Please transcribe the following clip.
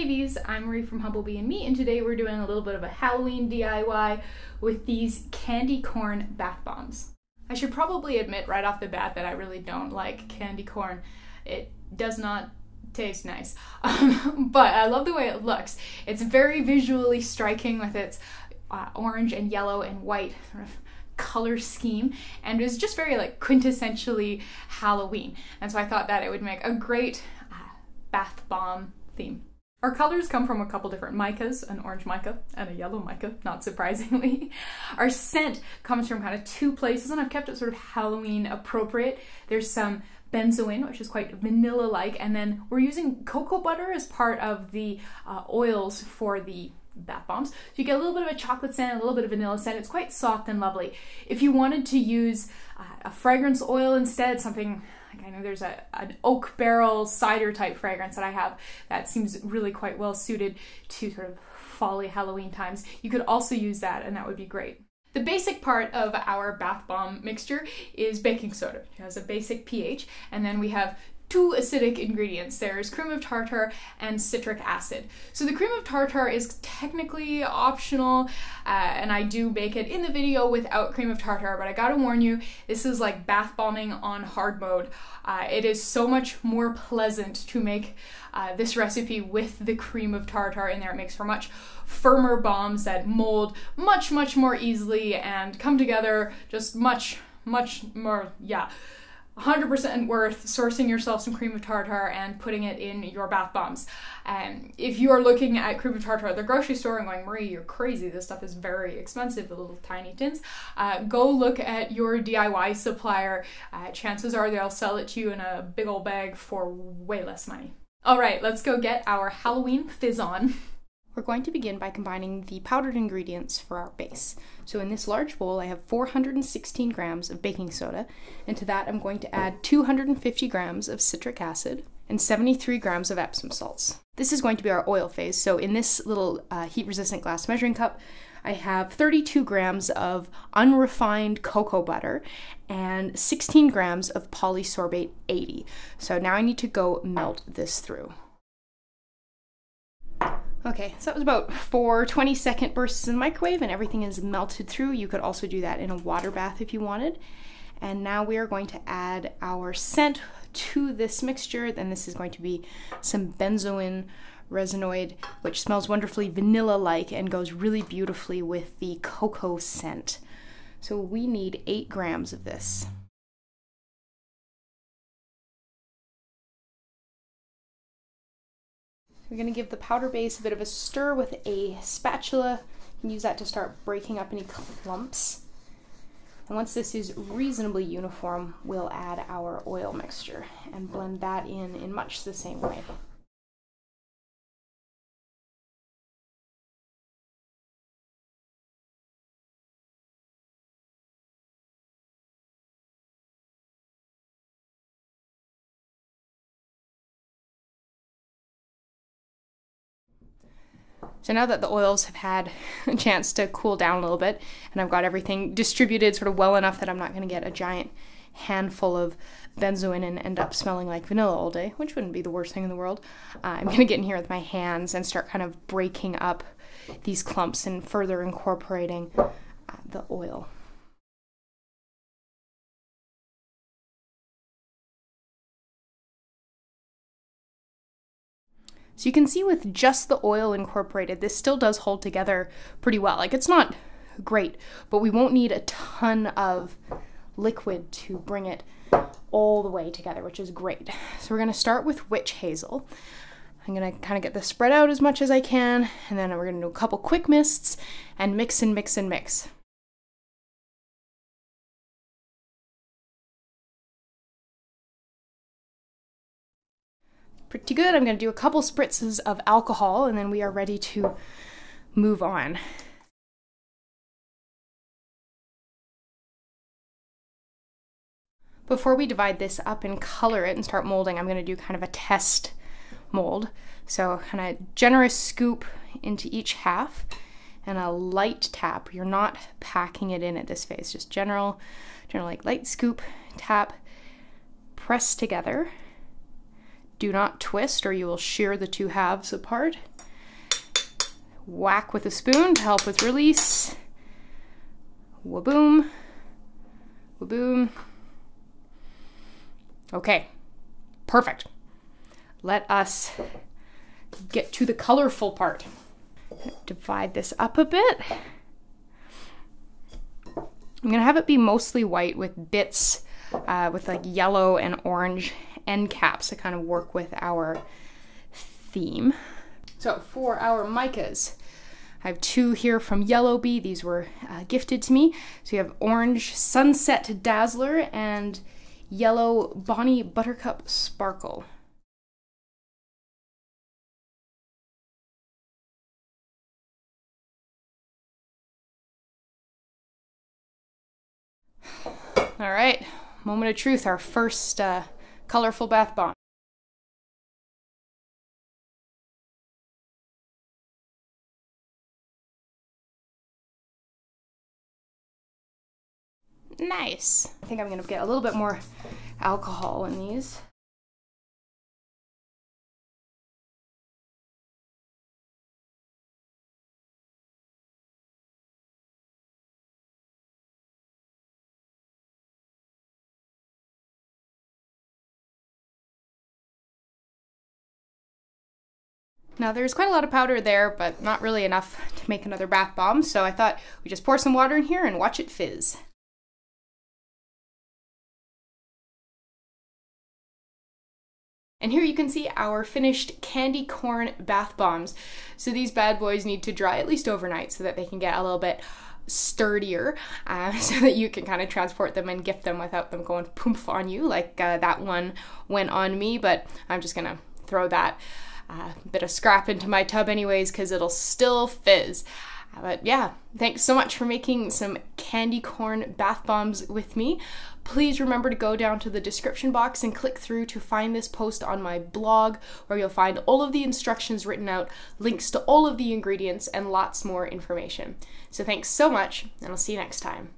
Hey Bees, I'm Marie from Humblebee and Me, and today we're doing a little bit of a Halloween DIY with these candy corn bath bombs. I should probably admit right off the bat that I really don't like candy corn. It does not taste nice, but I love the way it looks. It's very visually striking with its orange and yellow and white sort of color scheme, and it's just very like quintessentially Halloween, and so I thought that it would make a great bath bomb theme. Our colors come from a couple different micas, an orange mica and a yellow mica, not surprisingly. Our scent comes from kind of two places, and I've kept it sort of Halloween appropriate. There's some benzoin, which is quite vanilla-like, and then we're using cocoa butter as part of the oils for the bath bombs. So you get a little bit of a chocolate scent, a little bit of vanilla scent. It's quite soft and lovely. If you wanted to use a fragrance oil instead, something like, I know there's an oak barrel cider type fragrance that I have that seems really quite well suited to sort of folly Halloween times. You could also use that, and that would be great. The basic part of our bath bomb mixture is baking soda. It has a basic pH, and then we have two acidic ingredients. There's cream of tartar and citric acid. So the cream of tartar is technically optional, and I do bake it in the video without cream of tartar, but I gotta warn you, this is like bath bombing on hard mode. It is so much more pleasant to make this recipe with the cream of tartar in there. It makes for much firmer bombs that mold much more easily and come together just much more, yeah. 100% worth sourcing yourself some cream of tartar and putting it in your bath bombs. If you are looking at cream of tartar at the grocery store and going, Marie, you're crazy, this stuff is very expensive, the little tiny tins, go look at your DIY supplier. Chances are they'll sell it to you in a big old bag for way less money. All right, let's go get our Halloween fizz on. We're going to begin by combining the powdered ingredients for our base. So in this large bowl, I have 416 grams of baking soda, and to that I'm going to add 250 grams of citric acid and 73 grams of Epsom salts. This is going to be our oil phase, so in this little heat-resistant glass measuring cup, I have 32 grams of unrefined cocoa butter and 16 grams of Polysorbate 80. So now I need to go melt this through. Okay, so that was about 4 20-second bursts in the microwave and everything is melted through. You could also do that in a water bath if you wanted. And now we are going to add our scent to this mixture. And this is going to be some benzoin resinoid, which smells wonderfully vanilla-like and goes really beautifully with the cocoa scent. So we need 8 grams of this. We're going to give the powder base a bit of a stir with a spatula and use that to start breaking up any clumps. And once this is reasonably uniform, we'll add our oil mixture and blend that in much the same way. So now that the oils have had a chance to cool down a little bit, and I've got everything distributed sort of well enough that I'm not going to get a giant handful of benzoin and end up smelling like vanilla all day, which wouldn't be the worst thing in the world, I'm going to get in here with my hands and start kind of breaking up these clumps and further incorporating the oil. So you can see with just the oil incorporated, this still does hold together pretty well. Like, it's not great, but we won't need a ton of liquid to bring it all the way together, which is great. So we're gonna start with witch hazel. I'm gonna kind of get this spread out as much as I can, and then we're gonna do a couple quick mists and mix and mix and mix. Pretty good. I'm going to do a couple spritzes of alcohol and then we are ready to move on. Before we divide this up and color it and start molding, I'm going to do kind of a test mold. So kind of generous scoop into each half and a light tap. You're not packing it in at this phase, just general like light scoop, tap, press together. Do not twist or you will shear the two halves apart. Whack with a spoon to help with release. Waboom. Waboom. Okay, perfect. Let us get to the colorful part. Divide this up a bit. I'm gonna have it be mostly white with bits with like yellow and orange end caps to kind of work with our theme. So for our micas, I have two here from Humblebee. These were gifted to me. So you have orange Sunset Dazzler and yellow Bonnie Buttercup Sparkle. All right, moment of truth, our first colorful bath bomb. Nice. I think I'm gonna get a little bit more alcohol in these. Now there's quite a lot of powder there, but not really enough to make another bath bomb, so I thought we just pour some water in here and watch it fizz. And here you can see our finished candy corn bath bombs. So these bad boys need to dry at least overnight so that they can get a little bit sturdier, so that you can kind of transport them and gift them without them going poof on you like that one went on me, but I'm just gonna throw that bit of scrap into my tub anyways because it'll still fizz. But yeah, thanks so much for making some candy corn bath bombs with me. Please remember to go down to the description box and click through to find this post on my blog, where you'll find all of the instructions written out, links to all of the ingredients, and lots more information. So thanks so much, and I'll see you next time.